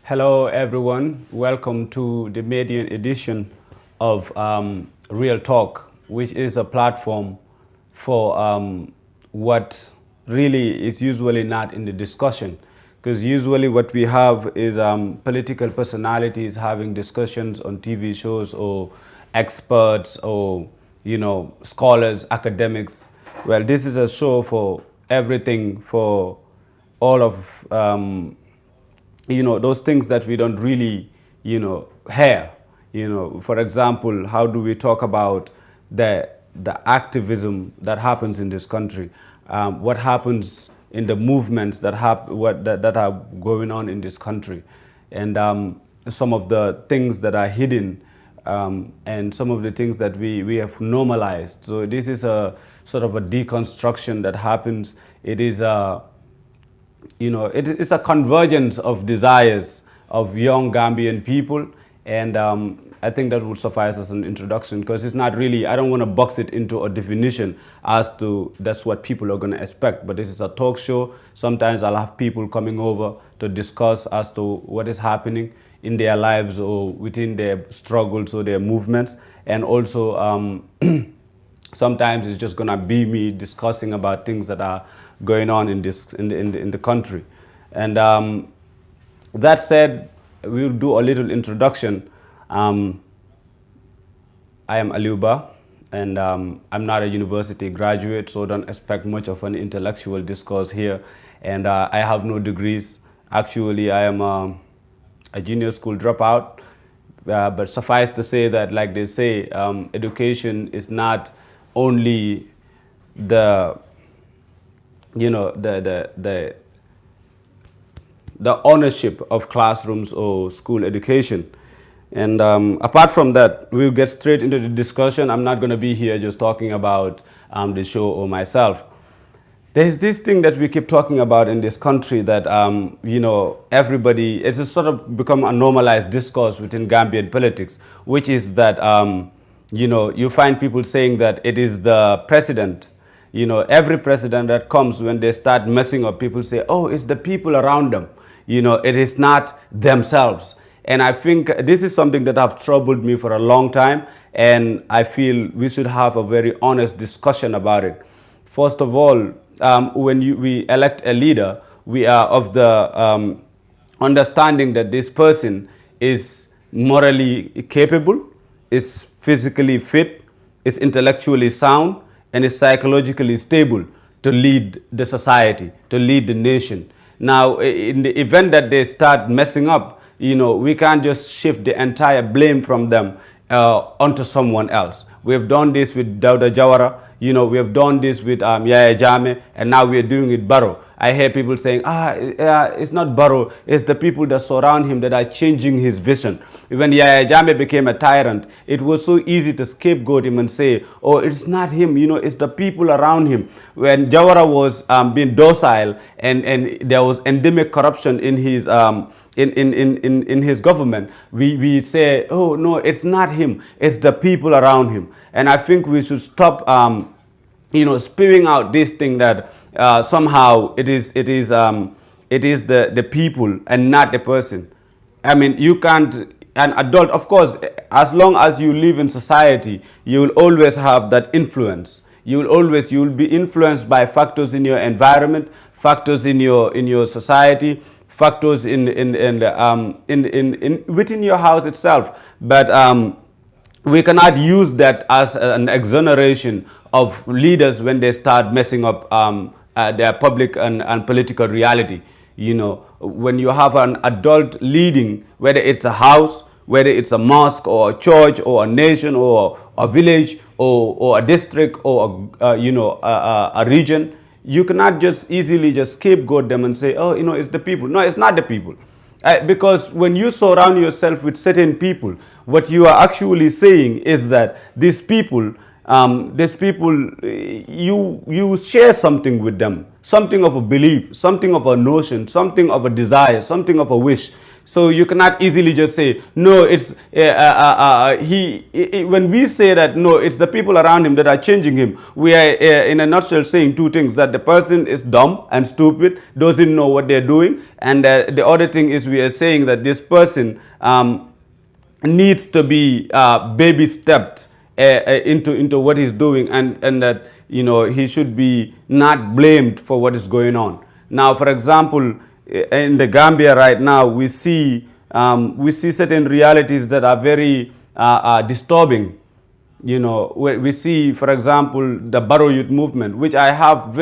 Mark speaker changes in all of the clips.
Speaker 1: Hello, everyone. Welcome to the Median edition of Real Talk, which is a platform for what really is usually not in the discussion. Because usually what we have is political personalities having discussions on TV shows or experts or, scholars, academics. Well, this is a show for everything, for all of those things that we don't really, hear. For example, how do we talk about the activism that happens in this country? What happens in the movements that that are going on in this country, and some of the things that are hidden, and some of the things that we have normalized. So this is a sort of a deconstruction that happens. It is a it's a convergence of desires of young Gambian people, and I think that would suffice as an introduction, because it's not really, I don't want to box it into a definition as to that's what people are going to expect, but this is a talk show. Sometimes I'll have people coming over to discuss as to what is happening in their lives or within their struggles or their movements, and also sometimes it's just going to be me discussing about things that are going on in the country. And that said, we'll do a little introduction. I am Alieu Bah, and I'm not a university graduate, so don't expect much of an intellectual discourse here. And I have no degrees. Actually, I am a junior school dropout. But suffice to say that, like they say, education is not only the ownership of classrooms or school education. And apart from that, we'll get straight into the discussion. I'm not going to be here just talking about the show or myself. There's this thing that we keep talking about in this country that, everybody, it's a sort of become a normalized discourse within Gambian politics, which is that, you find people saying that it is the president. Every president that comes, when they start messing up, people say, oh, it's the people around them. It is not themselves. And I think this is something that have troubled me for a long time. And I feel we should have a very honest discussion about it. First of all, when we elect a leader, we are of the understanding that this person is morally capable, is physically fit, is intellectually sound, and is psychologically stable to lead the society, to lead the nation. Now, in the event that they start messing up, we can't just shift the entire blame from them onto someone else. We have done this with Dawda Jawara, we have done this with Yaya Jammeh, and now we are doing it Barrow. I hear people saying, it's not Barrow, it's the people that surround him that are changing his vision. When Yaya Jammeh became a tyrant, it was so easy to scapegoat him and say, oh, it's not him, it's the people around him. When Jawara was being docile and there was endemic corruption in his in his government, we say, oh, no, it's not him, it's the people around him. And I think we should stop spewing out this thing that somehow it is the people and not the person. I mean, you can't, an adult, of course, as long as you live in society, you will always have that influence. You will be influenced by factors in your environment, factors in your society, factors in within your house itself. But we cannot use that as an exoneration of leaders when they start messing up their public and political reality. When you have an adult leading, whether it's a house, whether it's a mosque or a church or a nation or a village or a district or a region, you cannot just easily just scapegoat them and say, oh, it's the people. No, it's not the people. Because when you surround yourself with certain people, what you are actually saying is that these people, you share something with them, something of a belief, something of a notion, something of a desire, something of a wish. So you cannot easily just say, no, it's, when we say that, no, it's the people around him that are changing him, we are, in a nutshell, saying two things: that the person is dumb and stupid, doesn't know what they're doing, and the other thing is we are saying that this person needs to be baby stepped into what he's doing, and that, you know, he should be not blamed for what is going on. Now, for example, in the Gambia right now, we see certain realities that are very disturbing. You know, we see, for example, the Barrow Youth Movement, which I have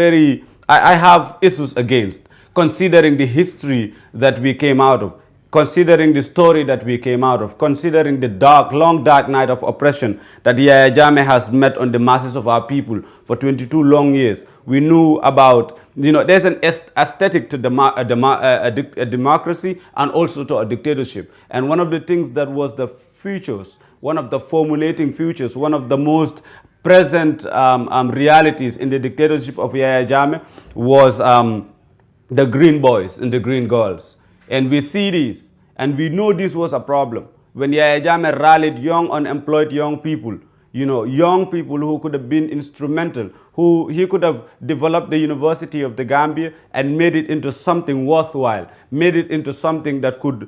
Speaker 1: issues against, considering the history that we came out of, considering the story that we came out of, considering the long dark night of oppression that Yahya Jammeh has met on the masses of our people for 22 long years. We knew about, you know, there's an aesthetic to a democracy and also to a dictatorship. And one of the things that was the futures, one of the formulating futures, one of the most present realities in the dictatorship of Yahya Jammeh was the green boys and the green girls. And we see this, and we know this was a problem. When Yahya Jammeh rallied young, unemployed young people, you know, young people who could have been instrumental, who he could have developed the University of the Gambia and made it into something worthwhile, made it into something that could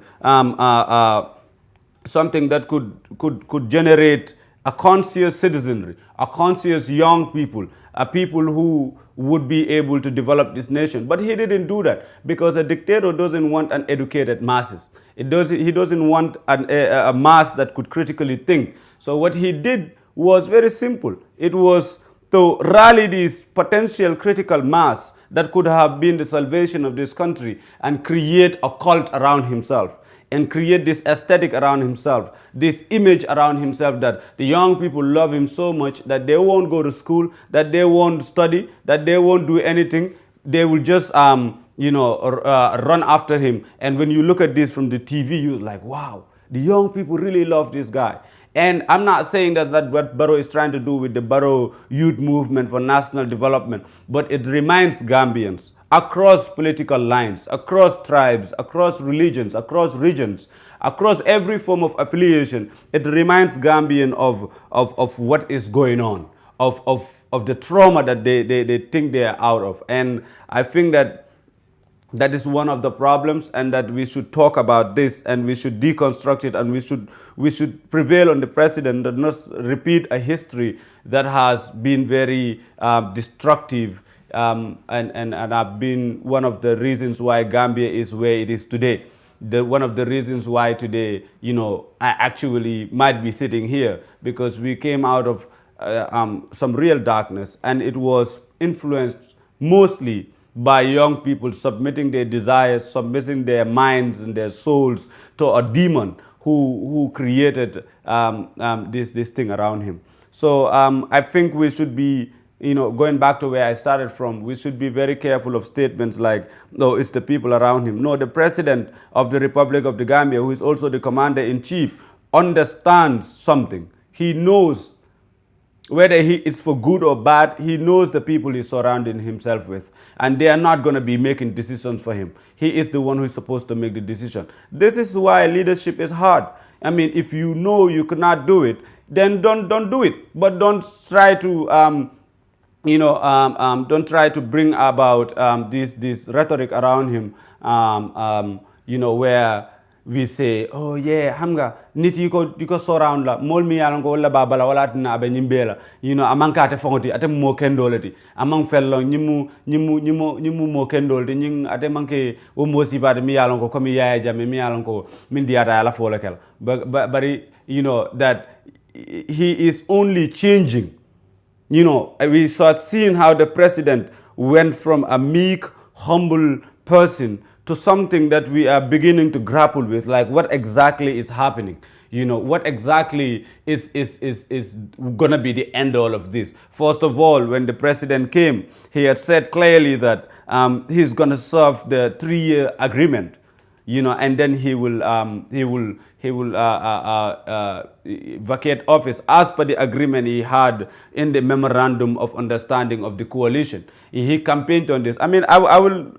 Speaker 1: could generate a conscious citizenry, a conscious young people, a people who would be able to develop this nation. But he didn't do that, because a dictator doesn't want an educated masses. He doesn't want a mass that could critically think. So what he did was very simple. It was to rally this potential critical mass that could have been the salvation of this country and create a cult around himself, and create this aesthetic around himself, this image around himself, that the young people love him so much that they won't go to school, that they won't study, that they won't do anything. They will just, run after him. And when you look at this from the TV, you're like, wow, the young people really love this guy. And I'm not saying that's what Barrow is trying to do with the Barrow Youth Movement for National Development, but it reminds Gambians across political lines, across tribes, across religions, across regions, across every form of affiliation. It reminds Gambian of what is going on, of the trauma that they think they are out of. And I think that is one of the problems, and that we should talk about this, and we should deconstruct it, and we should prevail on the president that not repeat a history that has been very destructive, and have been one of the reasons why Gambia is where it is today. One of the reasons why today, you know, I actually might be sitting here, because we came out of some real darkness, and it was influenced mostly by young people submitting their desires, submitting their minds and their souls to a demon who created this thing around him. So I think we should be, you know, going back to where I started from, we should be very careful of statements like, no, it's the people around him. No, the president of the Republic of the Gambia, who is also the commander-in-chief, understands something. He knows whether it's for good or bad. He knows the people he's surrounding himself with, and they are not going to be making decisions for him. He is the one who is supposed to make the decision. This is why leadership is hard. I mean, if you know you cannot do it, then don't do it. But don't try to don't try to bring about this rhetoric around him, where we say, oh yeah, hamga nit yiko surround la mol mi yalan ko wala babala wala tina abe nyimbela, amang kate fongoti ate mo kendolati amang fello nyimu mo kendolati nying ate manke o mo sifade mi yalan ko komi Yaya Jammeh mi yalan ko min diata ala fola kel but that he is only changing. We saw seeing how the president went from a meek, humble person to something that we are beginning to grapple with, like what exactly is happening? What exactly is going to be the end all of this? First of all, when the president came, he had said clearly that he's going to serve the 3-year agreement. and then he will vacate office as per the agreement he had in the memorandum of understanding of the coalition. He campaigned on this. I mean, I will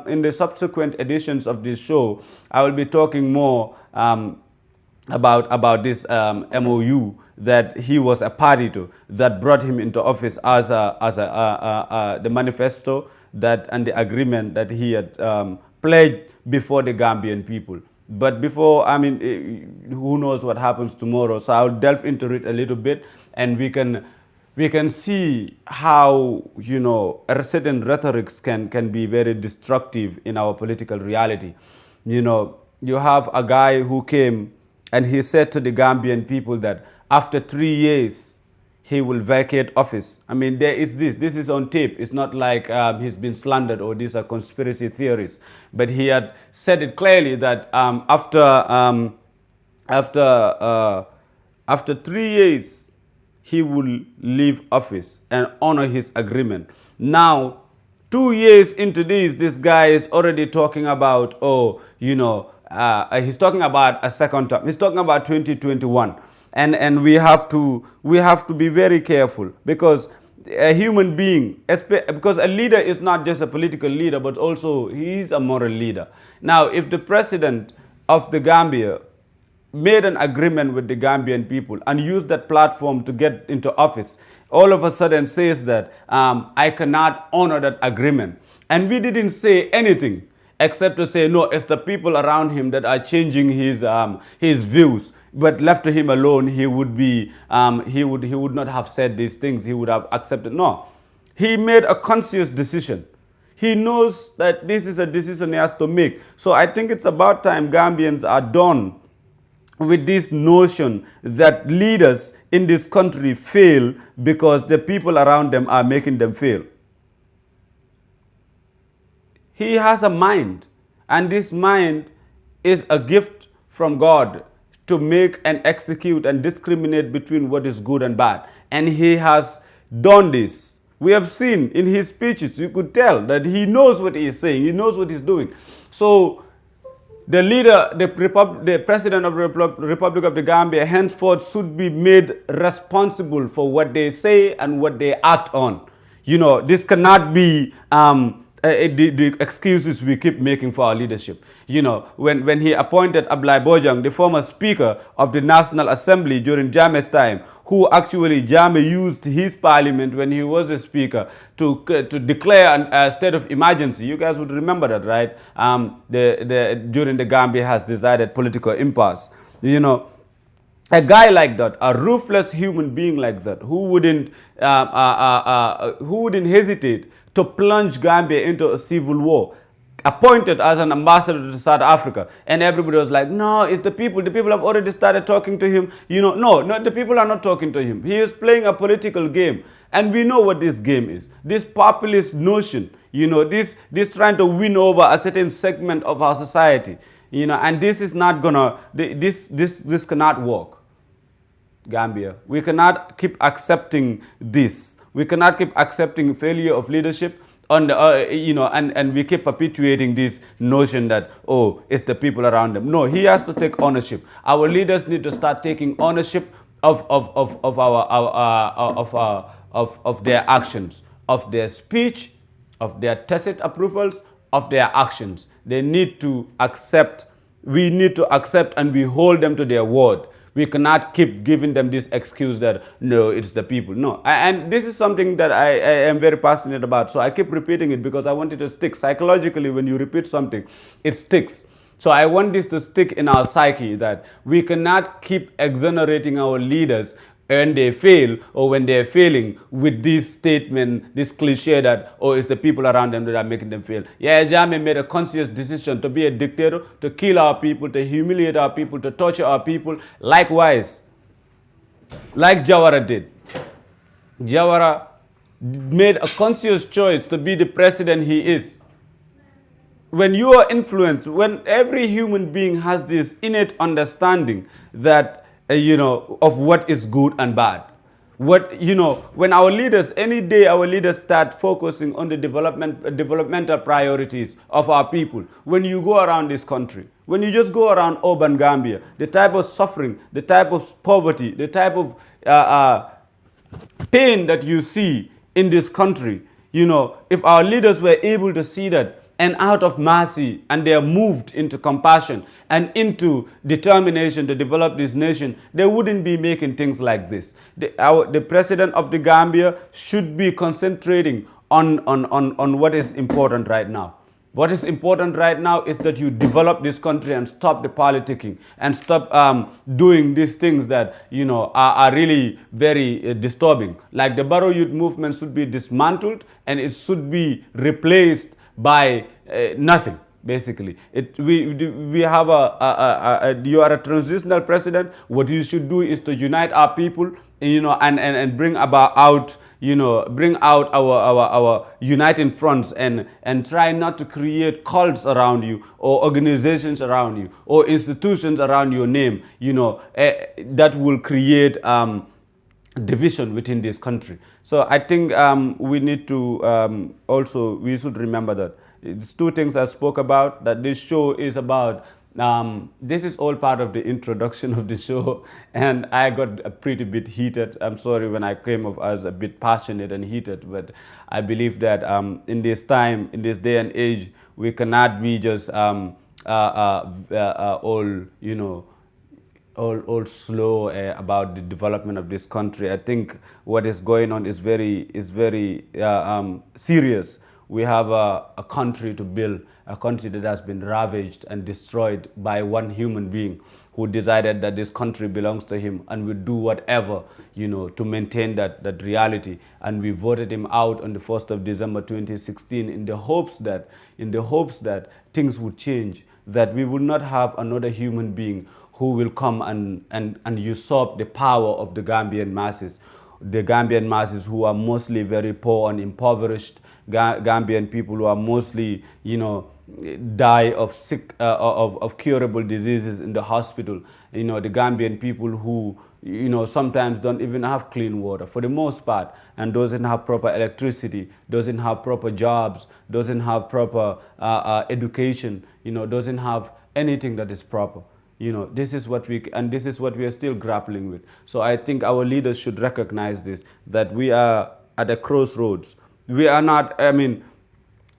Speaker 1: in the subsequent editions of this show, I will be talking more about this MOU that he was a party to, that brought him into office as the manifesto that and the agreement that he had pledged before the Gambian people. But before, I mean, who knows what happens tomorrow? So I'll delve into it a little bit, and we can see how, certain rhetorics can be very destructive in our political reality. You have a guy who came and he said to the Gambian people that after 3 years, he will vacate office. I mean, there is this. This is on tape. It's not like he's been slandered or these are conspiracy theories. But he had said it clearly that after 3 years, he will leave office and honor his agreement. Now, 2 years into this guy is already talking about, he's talking about a second term. He's talking about 2021. And we have to be very careful, because a human being, because a leader is not just a political leader, but also he is a moral leader. Now, if the president of the Gambia made an agreement with the Gambian people and used that platform to get into office, all of a sudden says that I cannot honor that agreement. And we didn't say anything except to say, no, it's the people around him that are changing his views. But left to him alone, he would not have said these things. He would have accepted. No, he made a conscious decision. He knows that this is a decision he has to make. So I think it's about time Gambians are done with this notion that leaders in this country fail because the people around them are making them fail. He has a mind, and this mind is a gift from God to make and execute and discriminate between what is good and bad. And he has done this. We have seen in his speeches, you could tell that he knows what he is saying. He knows what he's doing. So the leader, the president of the Republic of the Gambia, henceforth should be made responsible for what they say and what they act on. This cannot be the excuses we keep making for our leadership. When he appointed Alieu Bah, the former speaker of the National Assembly during Jammeh's time, who actually Jammeh used his parliament when he was a speaker to declare a state of emergency. You guys would remember that, right? During the Gambia has decided political impasse. A guy like that, a ruthless human being like that, who wouldn't hesitate to plunge Gambia into a civil war, appointed as an ambassador to South Africa, and everybody was like, no, it's the people. The people have already started talking to him. No, the people are not talking to him. He is playing a political game, and we know what this game is. This populist notion, this trying to win over a certain segment of our society, and this is not gonna, this cannot work. Gambia, we cannot keep accepting this. We cannot keep accepting failure of leadership on the, and we keep perpetuating this notion that, oh, it's the people around them. No, he has to take ownership. Our leaders need to start taking ownership of their actions, of their speech, of their tacit approvals, of their actions. They need to accept. We need to accept, and we hold them to their word. We cannot keep giving them this excuse that, no, it's the people. No. And this is something that I am very passionate about. So I keep repeating it because I want it to stick. Psychologically, when you repeat something, it sticks. So I want this to stick in our psyche, that we cannot keep exonerating our leaders when they fail or when they're failing with this statement, this cliche that, oh, it's the people around them that are making them fail. Yeah, Jammeh made a conscious decision to be a dictator, to kill our people, to humiliate our people, to torture our people. Likewise, like Jawara did. Jawara made a conscious choice to be the president he is. When you are influenced, when every human being has this innate understanding that, of what is good and bad. What, when our leaders, any day our leaders start focusing on the developmental priorities of our people, when you go around this country, when you just go around urban Gambia, the type of suffering, the type of poverty, the type of pain that you see in this country, if our leaders were able to see that and out of mercy and they are moved into compassion and into determination to develop this nation, they wouldn't be making things like this. The president of the Gambia should be concentrating on what is important right now. What is important right now is that you develop this country and stop the politicking and stop doing these things that are really very disturbing. Like the Barrow Youth Movement should be dismantled and it should be replaced by nothing. Basically, we have you are a transitional president. What you should do is to unite our people, and bring about bring out our uniting fronts and try not to create cults around you or organizations around you or institutions around your name, that will create division within this country. So I think we need to we should remember that it's two things I spoke about, that this show is about. This is all part of the introduction of the show, and I got a pretty bit heated. I'm sorry when I came off as a bit passionate and heated, but I believe that in this time, in this day and age, we cannot be just all all slow about the development of this country. I think what is going on is very serious. We have a country to build, a country that has been ravaged and destroyed by one human being who decided that this country belongs to him and will do whatever, to maintain that reality. And we voted him out on the 1st of December 2016 in the hopes that things would change, that we will not have another human being who will come and usurp the power of the Gambian masses. The Gambian masses who are mostly very poor and impoverished, Gambian people who are mostly, die of sick, of curable diseases in the hospital. The Gambian people who, sometimes don't even have clean water for the most part, and doesn't have proper electricity, doesn't have proper jobs, doesn't have proper education, doesn't have anything that is proper. This is what we are still grappling with. So I think our leaders should recognize this, that we are at a crossroads. We are not,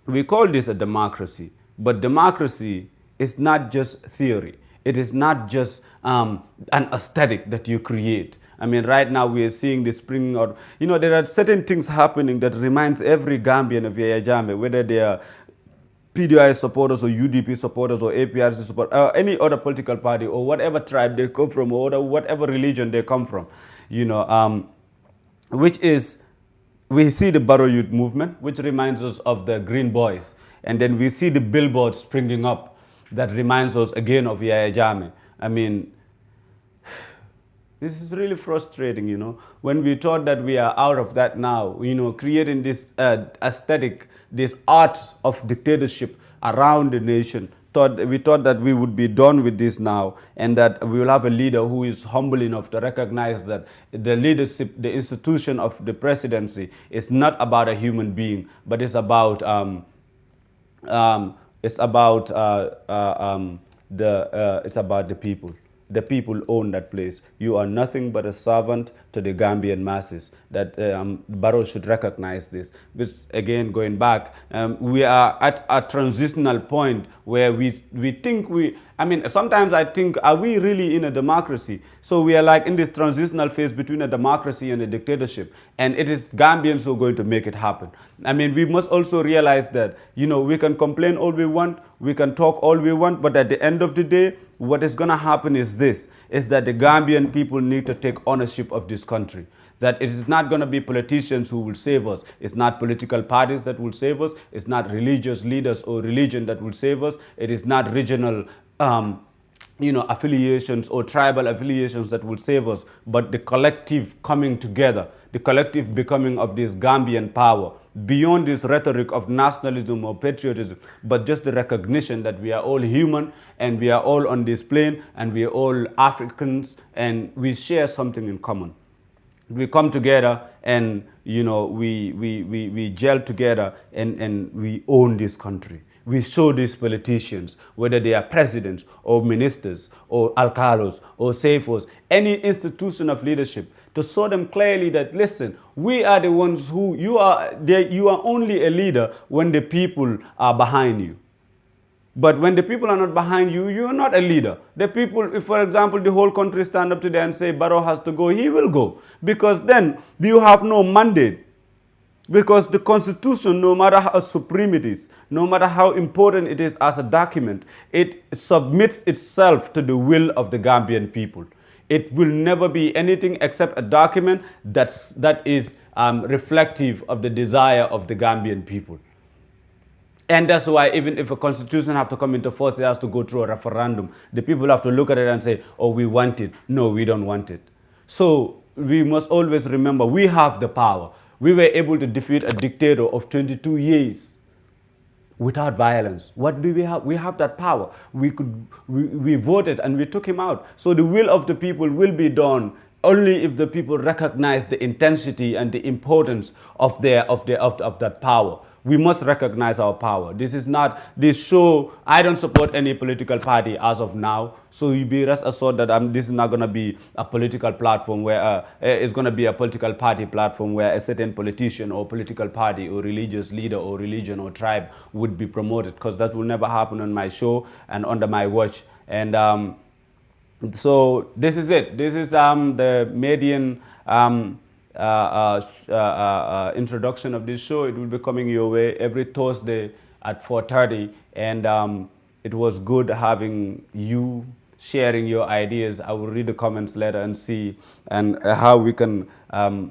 Speaker 1: we call this a democracy, but democracy is not just theory. It is not just an aesthetic that you create. Right now we are seeing the spring out. There are certain things happening that reminds every Gambian of Yaya Jammeh, whether they are PDI supporters or UDP supporters or APRC supporters, or any other political party or whatever tribe they come from or whatever religion they come from, which is, we see the Barrow Youth Movement, which reminds us of the Green Boys. And then we see the billboards springing up that reminds us again of Yaya Jammeh. This is really frustrating, when we thought that we are out of that now, creating this aesthetic, this art of dictatorship around the nation. We thought that we would be done with this now, and that we will have a leader who is humble enough to recognize that the leadership, the institution of the presidency is not about a human being, but it's about the people. The people own that place. You are nothing but a servant to the Gambian masses. That Barrow should recognize this. Because again, going back, we are at a transitional point where we think sometimes I think, are we really in a democracy? So we are like in this transitional phase between a democracy and a dictatorship. And it is Gambians who are going to make it happen. We must also realize that, we can complain all we want, we can talk all we want, but at the end of the day, what is going to happen is that the Gambian people need to take ownership of this country. That it is not going to be politicians who will save us. It's not political parties that will save us. It's not religious leaders or religion that will save us. It is not regional affiliations or tribal affiliations that will save us, but the collective coming together, the collective becoming of this Gambian power, beyond this rhetoric of nationalism or patriotism, but just the recognition that we are all human and we are all on this plane and we are all Africans and we share something in common. We come together and we gel together and we own this country. We show these politicians, whether they are presidents or ministers or alcalos or safos, any institution of leadership, to show them clearly that, listen, we are the ones who, you are only a leader when the people are behind you. But when the people are not behind you, you are not a leader. The people, if for example, the whole country stand up today and say Barrow has to go, he will go. Because then you have no mandate. Because the Constitution, no matter how supreme it is, no matter how important it is as a document, it submits itself to the will of the Gambian people. It will never be anything except a document that is reflective of the desire of the Gambian people. And that's why even if a constitution have to come into force, it has to go through a referendum. The people have to look at it and say, oh, we want it. No, we don't want it. So we must always remember we have the power. We were able to defeat a dictator of 22 years without violence. What do we have? We have that power. We voted and we took him out. So the will of the people will be done only if the people recognize the intensity and the importance of that power. We must recognize our power. This is not this show. I don't support any political party as of now. So you be rest assured that this is not going to be a political platform where it's going to be a political party platform where a certain politician or political party or religious leader or religion or tribe would be promoted, because that will never happen on my show and under my watch. And so this is it. This is the median introduction of this show. It will be coming your way every Thursday at 4:30, and it was good having you sharing your ideas. I will read the comments later and see how we can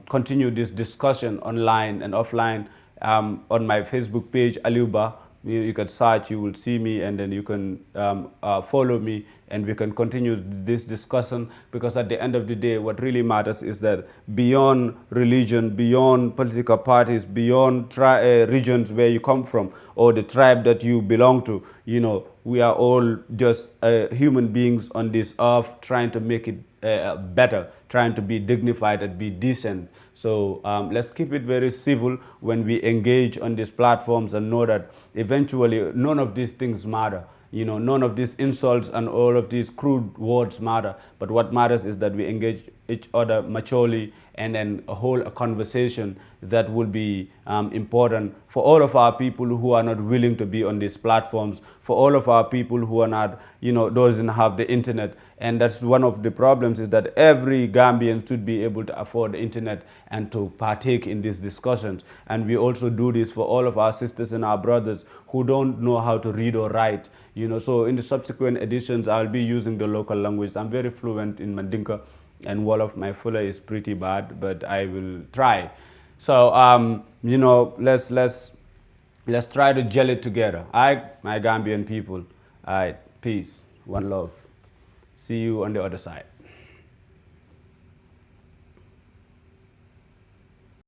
Speaker 1: continue this discussion online and offline on my Facebook page, Alieu Bah. You can search, you will see me, and then you can follow me, and we can continue this discussion, because at the end of the day, what really matters is that beyond religion, beyond political parties, beyond regions where you come from or the tribe that you belong to, we are all just human beings on this earth trying to make it better, trying to be dignified and be decent. So let's keep it very civil when we engage on these platforms, and know that eventually none of these things matter. None of these insults and all of these crude words matter. But what matters is that we engage each other maturely and then hold a conversation that will be important for all of our people who are not willing to be on these platforms, for all of our people who are not, doesn't have the internet. And that's one of the problems, is that every Gambian should be able to afford the internet and to partake in these discussions. And we also do this for all of our sisters and our brothers who don't know how to read or write. So in the subsequent editions, I'll be using the local language. I'm very fluent in Mandinka, and Wolof, my Fula is pretty bad, but I will try. So, let's try to gel it together. All right, my Gambian people. All right, peace, one love. See you on the other side.